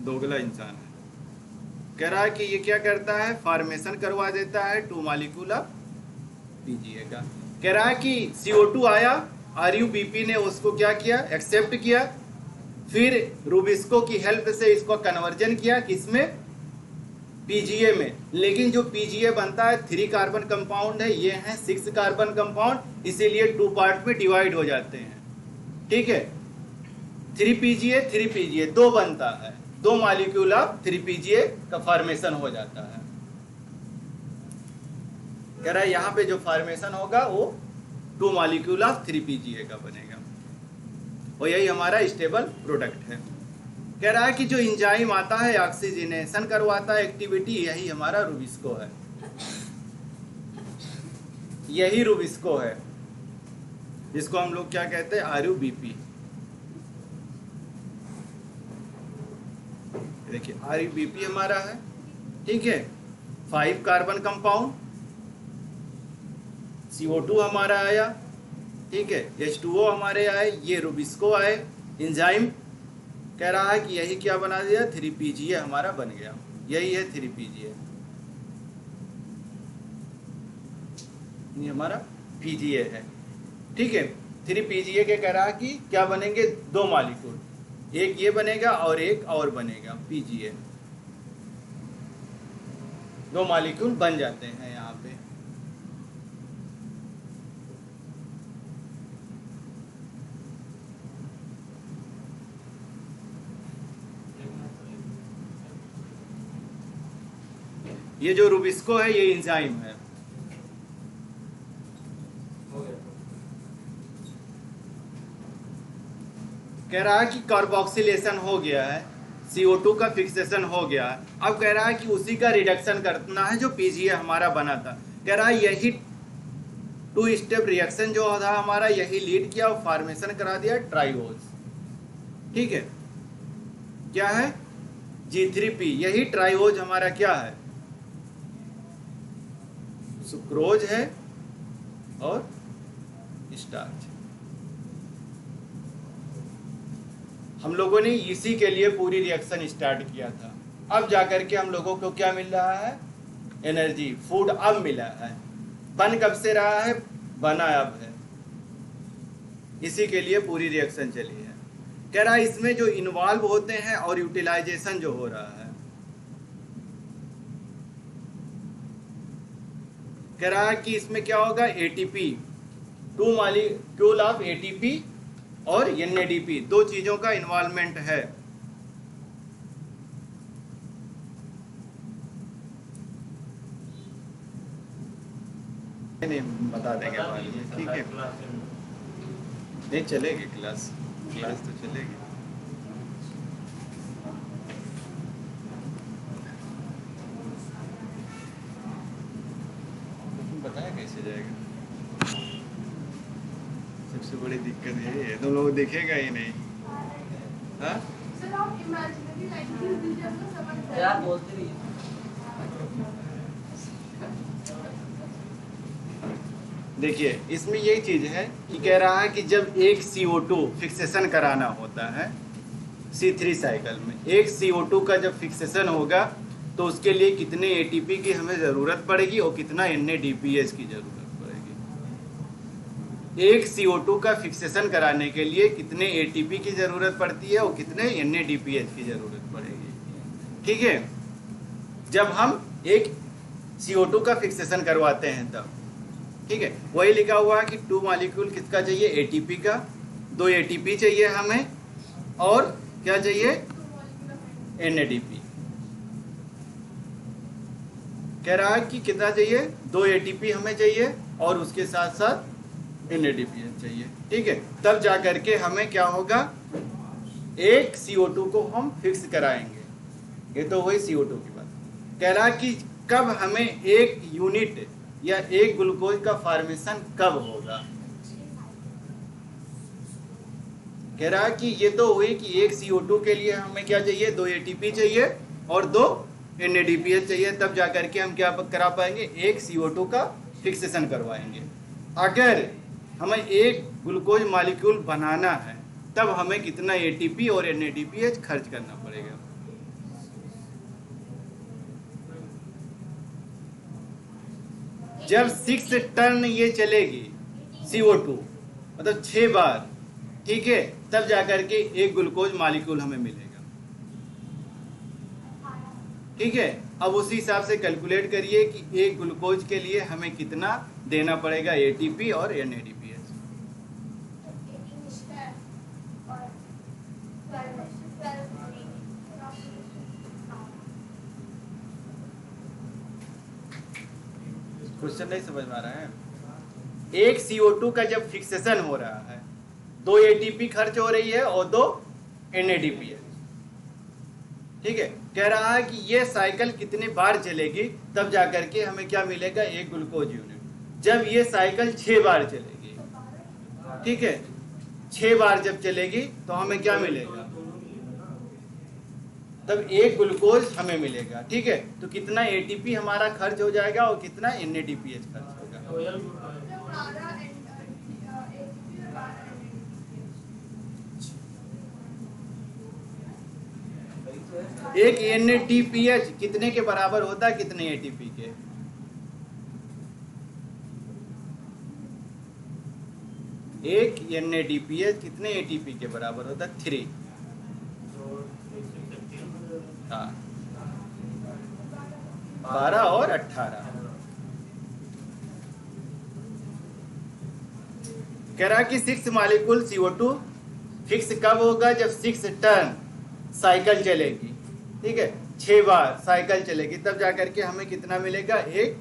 A: दोगला इंसान है। कह रहा है कि ये क्या करता है? फॉर्मेशन करवा देता है 2 मॉलिक्यूल PGA का। कह रहा है कि CO2 आया, RUBP ने उसको क्या किया? एक्सेप्ट किया, फिर रुबिस्को की हेल्प से इसको कन्वर्जन किया किसमें? PGA में। लेकिन जो PGA बनता है 3 कार्बन कंपाउंड है, ये है 6 कार्बन कंपाउंड, इसीलिए 2 पार्ट में डिवाइड हो जाते हैं। ठीक है, 3PGA 2 बनता है, 2 मॉलिक्यूल ऑफ 3PGA का फॉर्मेशन हो जाता है। कह रहा है यहाँ पे जो फॉर्मेशन होगा वो 2 मॉलिक्यूल ऑफ 3PGA का बनेगा और यही हमारा स्टेबल प्रोडक्ट है। कह रहा है कि जो एंजाइम आता है ऑक्सीजनेशन करवाता है एक्टिविटी, यही हमारा रुबिस्को है। यही रुबिस्को है जिसको हम लोग क्या कहते हैं? RUBP। देखिए RUBP हमारा है। ठीक है, 5 कार्बन कंपाउंड, CO2 हमारा आया, ठीक है, H2O हमारे आए, ये रुबिस्को आए। एंजाइम कह रहा है कि यही क्या बना दिया? 3PGA हमारा बन गया। यही है 3PGA, ये हमारा PGA है। ठीक है, 3PGA के कह रहा है कि क्या बनेंगे? 2 मॉलिक्यूल, एक ये बनेगा और एक और बनेगा PGA। 2 मॉलिक्यूल बन जाते हैं यहाँ पे। ये जो रुबिस्को है ये एंजाइम है। कह रहा है कि कार्बोक्सिलेशन हो गया है, CO2 का फिक्सेशन हो गया है। अब कह रहा है कि उसी का रिडक्शन करना है जो PGA हमारा बना था। कह रहा है यही 2 स्टेप रिएक्शन जो था हमारा, यही लीड किया और फॉर्मेशन करा दिया ट्राइओज। ठीक है, क्या है G3P, यही ट्राइओज हमारा क्या है, सुक्रोज है और स्टार्च। हम लोगों ने इसी के लिए पूरी रिएक्शन स्टार्ट किया था। अब जाकर के हम लोगों को क्या मिल रहा है, एनर्जी, फूड अब मिला है। बन कब से रहा है, बना अब है, इसी के लिए पूरी रिएक्शन चली है। कह रहा है इसमें जो इन्वॉल्व होते हैं और यूटिलाइजेशन जो हो रहा है, कह रहा है कि इसमें क्या होगा, एटीपी, 2 मॉलिक्यूल ऑफ एटीपी और एनएडीपी, 2 चीजों का इन्वॉल्वमेंट है। नहीं बता देंगे बाद में, ठीक है, नहीं चलेगी क्लास तो चलेगी। बताया कैसे जाएगा, सबसे बड़ी दिक्कत यही है, तुम लोग दिखेगा ही नहीं। हाँ
C: सर आप इमेजिनरी लाइन खींच दीजिए, आपको समझ में
B: यार
C: आएगा।
B: बोलते रहिए।
A: देखिए इसमें यही चीज है कि कह रहा है कि जब एक CO2 फिक्सेशन कराना होता है C3 साइकिल में, एक CO2 का जब फिक्सेशन होगा तो उसके लिए कितने ATP की हमें ज़रूरत पड़ेगी और कितना NADPH की ज़रूरत पड़ेगी। एक CO2 का फिक्सेशन कराने के लिए कितने ATP की ज़रूरत पड़ती है और कितने NADPH की ज़रूरत पड़ेगी। ठीक है, जब हम एक CO2 का फिक्सेशन करवाते हैं तब, ठीक है, वही लिखा हुआ है कि 2 मॉलिक्यूल किसका चाहिए, ATP का, 2 ATP चाहिए हमें और क्या चाहिए, NADP। कह रहा है कि कितना चाहिए, 2 ATP हमें चाहिए और उसके साथ साथ NADPH चाहिए। ठीक है, तब जा करके हमें क्या होगा, एक CO2 को हम फिक्स कराएंगे। ये तो वही CO2 की बात। कह रहा है कि कब हमें एक यूनिट या एक ग्लूकोज का फॉर्मेशन कब होगा। कह रहा है कि ये तो हुई कि एक CO2 के लिए हमें क्या चाहिए, 2 ATP चाहिए और 2 NADPH चाहिए, तब जाकर के हम क्या करा पाएंगे, एक CO2 का फिक्सेशन करवाएंगे। अगर हमें एक ग्लूकोज मॉलिक्यूल बनाना है तब हमें कितना ATP और NADPH खर्च करना पड़ेगा। जब 6 टर्न ये चलेगी CO2, मतलब 6 बार, ठीक है, तब जाकर के एक ग्लूकोज मॉलिक्यूल हमें मिलेगा। ठीक है, अब उसी हिसाब से कैलकुलेट करिए कि एक ग्लूकोज के लिए हमें कितना देना पड़ेगा ATP और NADPH। क्वेश्चन नहीं समझ में आ रहा है। एक CO2 का जब फिक्सेशन हो रहा है, 2 ATP खर्च हो रही है और 2 NADPH। ठीक है, कह रहा है कि ये साइकिल कितने बार चलेगी तब जाकर के हमें क्या मिलेगा, एक ग्लूकोज यूनिट। जब ये साइकिल 6 बार चलेगी, ठीक है, 6 बार जब चलेगी तो हमें क्या मिलेगा, तब एक ग्लूकोज हमें मिलेगा। ठीक है, तो कितना ATP हमारा खर्च हो जाएगा और कितना NADPH खर्च होगा। एक NADPH कितने के बराबर होता है, कितने ATP के, एक NADPH कितने ATP के बराबर होता है, 3। हाँ, 12 और 18। कह रहा कि 6 मॉलिक्यूल CO2 फिक्स कब होगा, जब 6 टर्न साइकिल चलेगी। ठीक है, 6 बार साइकिल चलेगी, तब जाकर के हमें कितना मिलेगा, एक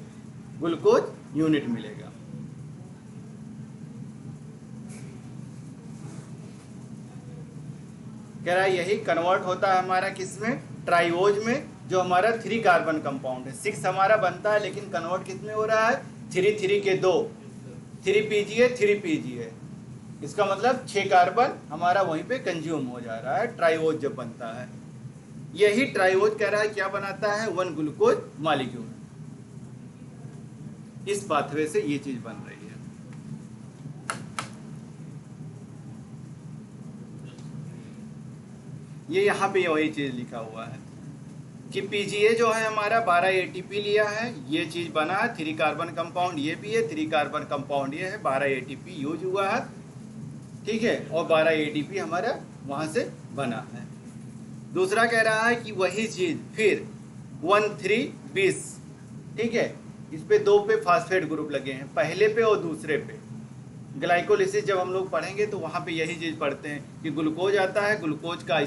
A: ग्लूकोज यूनिट मिलेगा। कह रहा है यही कन्वर्ट होता है हमारा किसमें, ट्राइओज में, जो हमारा 3 कार्बन कंपाउंड है, 6 हमारा बनता है लेकिन कन्वर्ट कितने हो रहा है, 3 के 2, 3 PGA, इसका मतलब 6 कार्बन हमारा वहीं पे कंज्यूम हो जा रहा है, ट्राइओज जब बनता है। यही ट्राइओज कह रहा है क्या बनाता है, 1 ग्लूकोज मॉलिक्यूल। इस पाथवे से ये चीज बन रही है। ये यहाँ पे वही चीज लिखा हुआ है कि पीजीए जो है हमारा 12 एटीपी लिया है, ये चीज बना है, 3 कार्बन कंपाउंड ये भी है, 3 कार्बन कंपाउंड ये है, 12 एटीपी यूज हुआ है, ठीक है, और 12 एटीपी हमारा वहां से बना है। दूसरा कह रहा है कि वही चीज फिर 1,3,20, ठीक है, इस पे 2 पे फास्फेट ग्रुप लगे हैं, पहले पे और दूसरे पे। ग्लाइकोलिसिस जब हम लोग पढ़ेंगे तो वहाँ पे यही चीज़ पढ़ते हैं कि ग्लूकोज आता है, ग्लूकोज का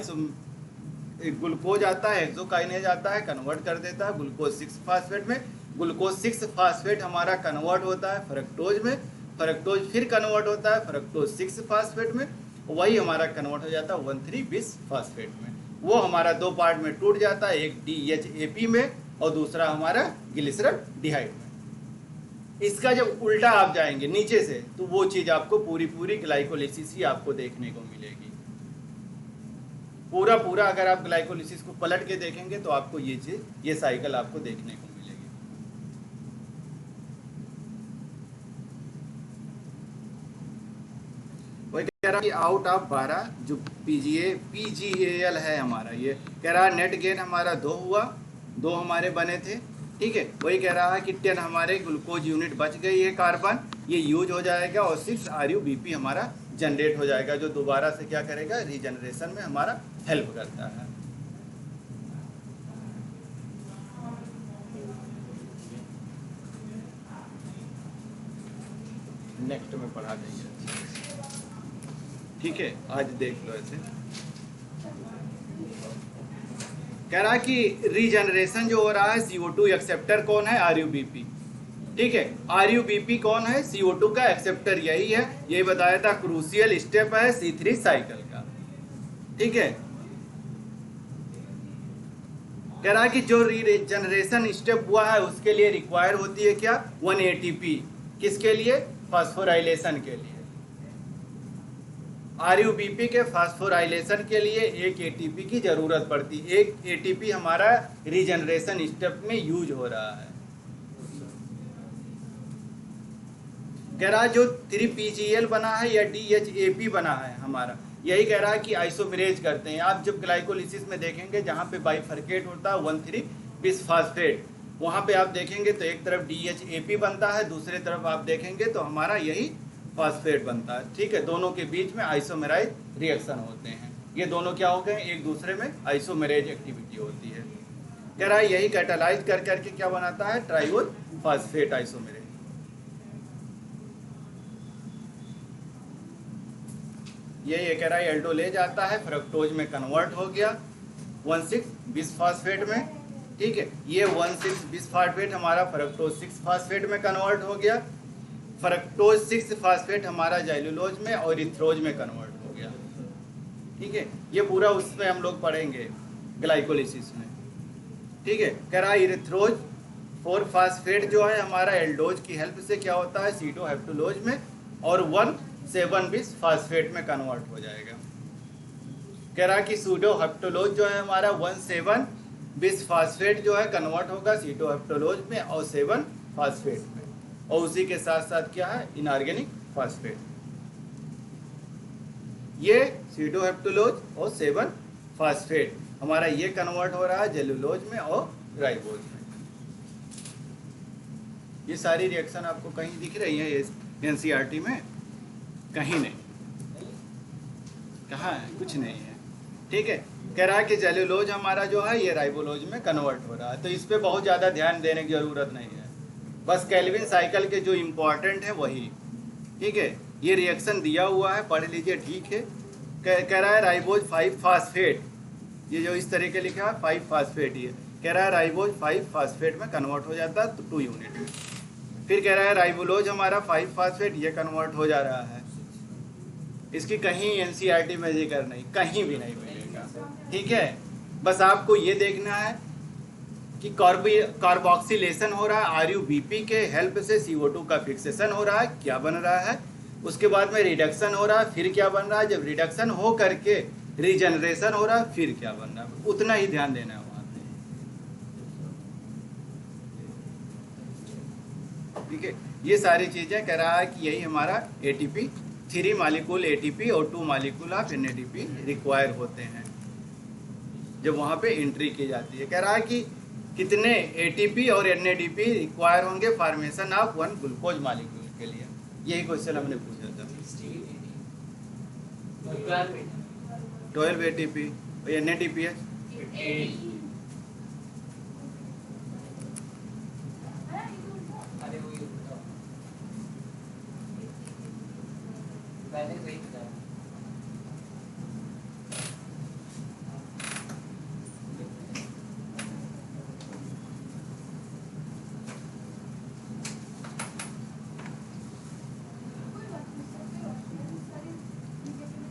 A: ग्लूकोज आता है, हेक्सोकाइनेज आता है, कन्वर्ट कर देता है ग्लूकोज 6 फास्फेट में, ग्लूकोज 6 फास्फेट हमारा कन्वर्ट होता है फ्रक्टोज में, फ्रक्टोज फिर कन्वर्ट होता है फ्रक्टोज 6 फास्फेट में, वही हमारा कन्वर्ट हो जाता है 1,3,20 फास्फेट में। वो हमारा 2 पार्ट में टूट जाता है, एक DHAP में और दूसरा हमारा ग्लिसरॉल्डिहाइड में। इसका जब उल्टा आप जाएंगे नीचे से तो वो चीज आपको पूरी ग्लाइकोलिसिस ही आपको देखने को मिलेगी। पूरा अगर आप ग्लाइकोलिसिस को पलट के देखेंगे तो आपको ये चीज, ये साइकिल आपको देखने को मिलेगी। वही कह रहा कि आउट ऑफ 12 जो PGAL है हमारा, ये कह रहा है नेट गेन हमारा 2 हुआ, 2 हमारे बने थे, ठीक है। वही कह रहा है कि 10 हमारे ग्लूकोज यूनिट बच गई है कार्बन, ये यूज हो जाएगा और 6 RUBP हमारा जनरेट हो जाएगा, जो दोबारा से क्या करेगा, रीजनरेशन में हमारा हेल्प करता है। नेक्स्ट में पढ़ा देंगे, ठीक है, आज देख लो ऐसे। कह रहा है कि रीजनरेशन जो हो रहा है, CO2 एक्सेप्टर कौन है, RUBP, ठीक है। RUBP कौन है, CO2 का एक्सेप्टर यही है, यही बताया था, क्रूशियल स्टेप है C3 साइकिल का, ठीक है। कह रहा है कि जो रीजनरेशन स्टेप हुआ है उसके लिए रिक्वायर होती है क्या, 1 ATP, किसके लिए, फास्फोराइलेशन के लिए। RUBP के फास्फोराइलेशन के लिए 1 ATP की जरूरत पड़ती है, 1 ATP हमारा रीजनरेशन स्टेप में यूज हो रहा है। कह रहा है जो 3 PGL बना है या DHAP बना है हमारा, यही कह रहा है कि आइसोमेरेज करते हैं। आप जब ग्लाइकोलिसिस में देखेंगे जहां पे बाइफरकेट होता है 1,3,20 फास्फेट, वहां पे आप देखेंगे तो एक तरफ DHAP बनता है, दूसरे तरफ आप देखेंगे तो हमारा यही फास्फेट बनता है, ठीक है। दोनों के बीच में आइसोमेराइज रिएक्शन होते हैं, ये दोनों क्या हो गए, एक दूसरे में आइसोमेरेज एक्टिविटी होती है। कह रहा है यही कैटालाइज कर करके क्या बनाता है, ट्राइओज फास्फेट आइसोमेरेज। ये कह रहा है एल्डोलेज आता है, फ्रक्टोज में कन्वर्ट हो गया 1,6,20 फास्फेट में, ठीक है। ये 1,6,20 फास्फेट हमारा फ्रक्टोज 6 फास्फेट में कन्वर्ट हो गया, फ्रक्टोज 6 फास्फेट हमारा जाइलुलोज में और इथ्रोज में कन्वर्ट हो गया, ठीक है। ये पूरा उसमें हम लोग पढ़ेंगे ग्लाइकोलिसिस में, ठीक है। कह रहा है इथ्रोज 4 फास्फेट जो है हमारा एल्डोज की हेल्प से क्या होता है, सीटोहेप्टुलोज में और 1,7,20 फास्फेट में कन्वर्ट हो जाएगा। कह रहा है कि सीटोहेप्टुलोज जो है हमारा 1,7,20 फास्फेट जो है कन्वर्ट होगा सीटोहेप्टुलोज में और 7 फास्फेट में, और उसी के साथ साथ क्या है, इनऑर्गेनिक फास्फेट। ये सीटोहेप्टुलोज और 7 फास्फेट हमारा ये कन्वर्ट हो रहा है जेलुलोज में और राइबोज में। ये सारी रिएक्शन आपको कहीं दिख रही है NCERT में, कहीं नहीं, कहाँ है, कुछ नहीं है, ठीक है। कह रहा है कि जेलुलोज हमारा जो है ये राइबोलोज में कन्वर्ट हो रहा है, तो इस पे बहुत ज़्यादा ध्यान देने की जरूरत नहीं है, बस केल्विन साइकिल के जो इम्पोर्टेंट है वही, ठीक है। ये रिएक्शन दिया हुआ है, पढ़ लीजिए, ठीक है। कह रहा है राइबोज 5 फास्फेट, ये जो इस तरह के लिखा है 5 फास्फेट, ये कह रहा है राइबोज 5 फास्फेट में कन्वर्ट हो जाता है तो 2 यूनिट में। फिर कह रहा है राइबोलोज हमारा 5 फास्फेट ये कन्वर्ट हो जा रहा है, इसकी कहीं NCERT में जिक्र नहीं, कहीं भी नहीं मिलेगा, ठीक है। बस आपको ये देखना है कि कार्बोक्सिलेशन हो रहा है RuBP के हेल्प से, CO2 का फिक्सेशन हो रहा है, क्या बन रहा है। उसके बाद में रिडक्शन हो रहा है, फिर क्या बन रहा है। जब रिडक्शन हो करके रीजनरेशन हो रहा है, फिर क्या बन रहा है, उतना ही ध्यान देना है वहाँ पे। ठीक है, ये सारी चीज़ें कह रहा है कि यही हमारा ATP 3 मालिक्यूल ATP और 2 मालिक्यूल ऑफ NADP रिक्वायर होते हैं जब वहाँ पे एंट्री की जाती है। कह रहा है कि कितने ATP और NADP रिक्वायर होंगे फॉर्मेशन ऑफ 1 ग्लूकोज मालिक्यूल के लिए। यही क्वेश्चन हमने पूछा था। 12 ATP और NADP है
D: 8।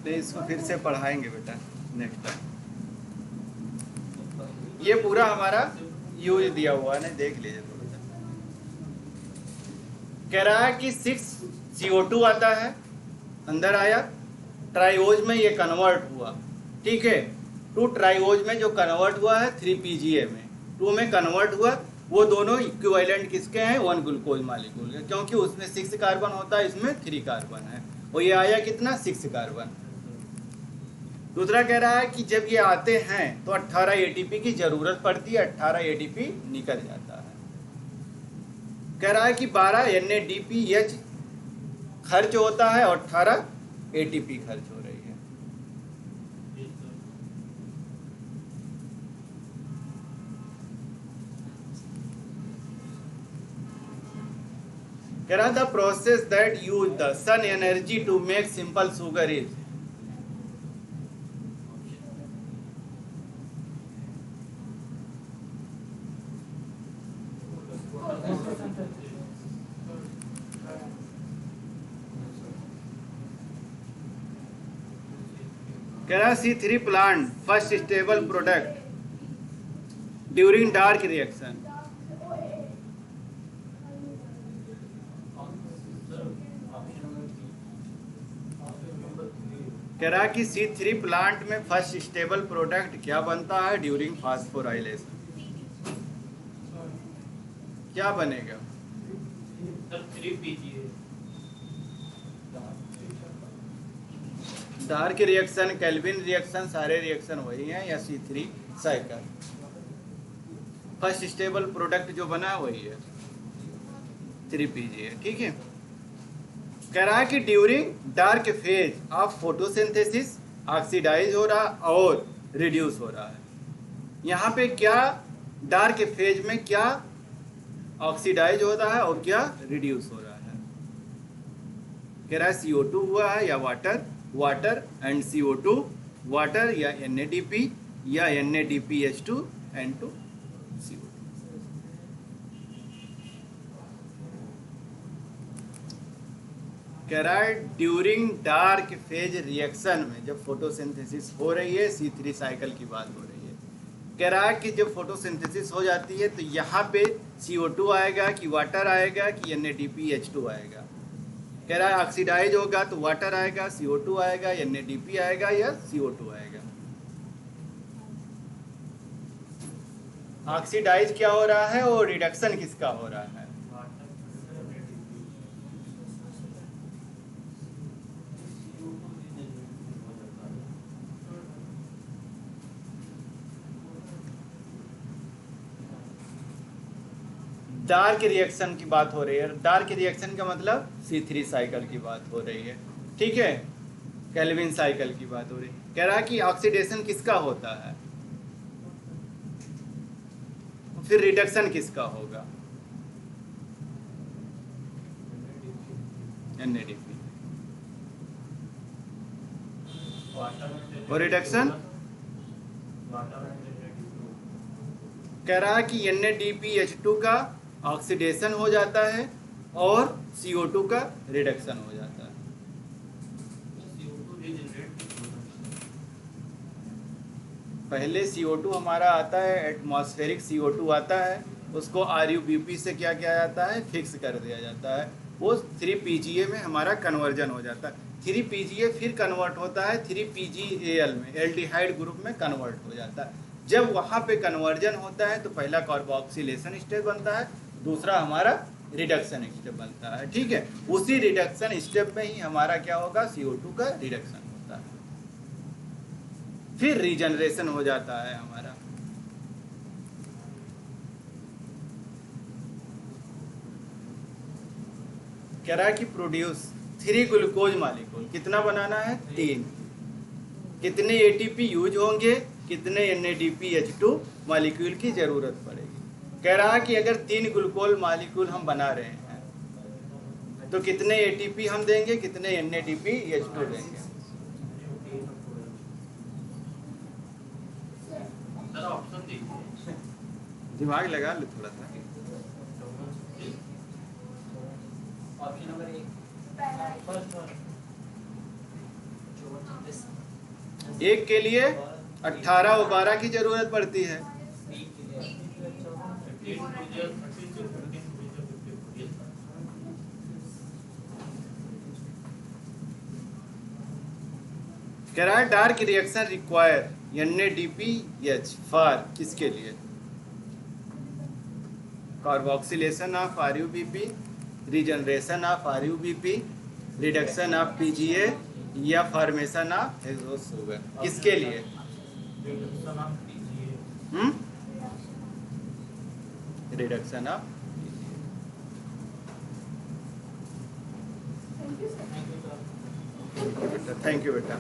A: तो इसको फिर से पढ़ाएंगे बेटा नेक्स्ट टाइम। ये पूरा हमारा यूज दिया हुआ है, देख लीजिए थोड़ा सा। कह रहा है कि 6 CO2 आता है, अंदर आया, ट्राइओज में ये कन्वर्ट हुआ, ठीक है। 2 ट्राइओज में जो कन्वर्ट हुआ है 3 PGA में, 2 में कन्वर्ट हुआ। वो दोनों इक्विवेलेंट किसके हैं, 1 ग्लूकोज मालिक्यूल के, क्योंकि उसमें 6 कार्बन होता है, इसमें 3 कार्बन है। और ये आया कितना, 6 कार्बन। दूसरा कह रहा है कि जब ये आते हैं तो 18 ATP की जरूरत पड़ती है, 18 ATP निकल जाता है। कह रहा है कि 12 NADPH खर्च होता है और 18 ATP खर्च हो रही है। कह रहा the process that use the sun energy to make simple sugar is. कह रहा C3 plant first stable product during dark reaction. कह रहा कि C3 प्लांट में फर्स्ट स्टेबल प्रोडक्ट क्या बनता है ड्यूरिंग फास्फोराइलेशन, क्या बनेगा।
B: Sir 3 PGA
A: dark reaction, kelvin reaction, सारे रिएक्शन वही हैं, या C3 cycle. First stable product जो बना वही है 3 PGA, ठीक है। कह रहा है कि during dark phase of photosynthesis oxidise हो रहा और रिड्यूस हो रहा है। यहाँ पे क्या डार्क फेज में क्या ऑक्सीडाइज हो रहा है और क्या रिड्यूस हो रहा है। कह रहा है CO2 हुआ है या water, water and CO2, water या NADP या NADPH2 एंड 2 CO2। कह रहा है ड्यूरिंग डार्क फेज रिएक्शन में जब फोटोसिंथेसिस हो रही है, C3 साइकिल की बात हो रही है। कह रहा है कि जब फोटोसिंथेसिस हो जाती है तो यहाँ पे CO2 आएगा कि वाटर आएगा कि NADPH2 आएगा। कह रहा है ऑक्सीडाइज होगा तो वाटर आएगा, CO2 आएगा, NADP आएगा या CO2 आएगा। ऑक्सीडाइज क्या हो रहा है और रिडक्शन किसका हो रहा है। डार्क रिएक्शन की बात हो रही है। डार्क रिएक्शन का मतलब C3 साइकिल की बात हो रही है, ठीक है, केल्विन साइकिल की बात हो रही है। कह रहा है कि ऑक्सीडेशन किसका होता है, फिर रिडक्शन किसका होगा, NADP। और रिडक्शन कह रहा है कि NADPH2 का ऑक्सीडेशन हो जाता है और CO2 का रिडक्शन हो जाता है।
B: CO2 रीजनरेट
A: पहले CO2 हमारा आता है, एटमॉस्फेरिक CO2 आता है, उसको RUBP से क्या किया जाता है, फिक्स कर दिया जाता है। वो 3PGA में हमारा कन्वर्जन हो जाता है। 3PGA फिर कन्वर्ट होता है 3PGAL में, एल्डिहाइड ग्रुप में कन्वर्ट हो जाता है। जब वहाँ पे कन्वर्जन होता है तो पहला कार्बोक्सिलेशन स्टेप बनता है, दूसरा हमारा रिडक्शन स्टेप बनता है। ठीक है, उसी रिडक्शन स्टेप में ही हमारा क्या होगा, CO2 का रिडक्शन होता है, फिर रीजनरेशन हो जाता है हमारा। कह रहा है कि प्रोड्यूस 3 ग्लूकोज मॉलिक्यूल, कितना बनाना है, 3। कितने ATP यूज होंगे, कितने NADPH2 मॉलिक्यूल की जरूरत पड़ेगी। कह रहा है कि अगर 3 ग्लूकोज मॉलिक्यूल हम बना रहे हैं तो कितने ATP हम देंगे, कितने NADPH2 देंगे।
B: सर ऑप्शन दीजिए।
A: दिमाग लगा लो थोड़ा सा।
B: ऑप्शन नंबर 1
C: पहला
A: एक के लिए 18 और 12 की जरूरत पड़ती है। कह रहा है dark reaction require NADPH for, किसके लिए, carboxylation of RUBP, regeneration of RUBP, reduction of PGA या फॉर्मेशन ऑफ एक्सोस शुगर, किसके लिए। Reduction of,
C: thank you sir.
A: Thank you बेटा।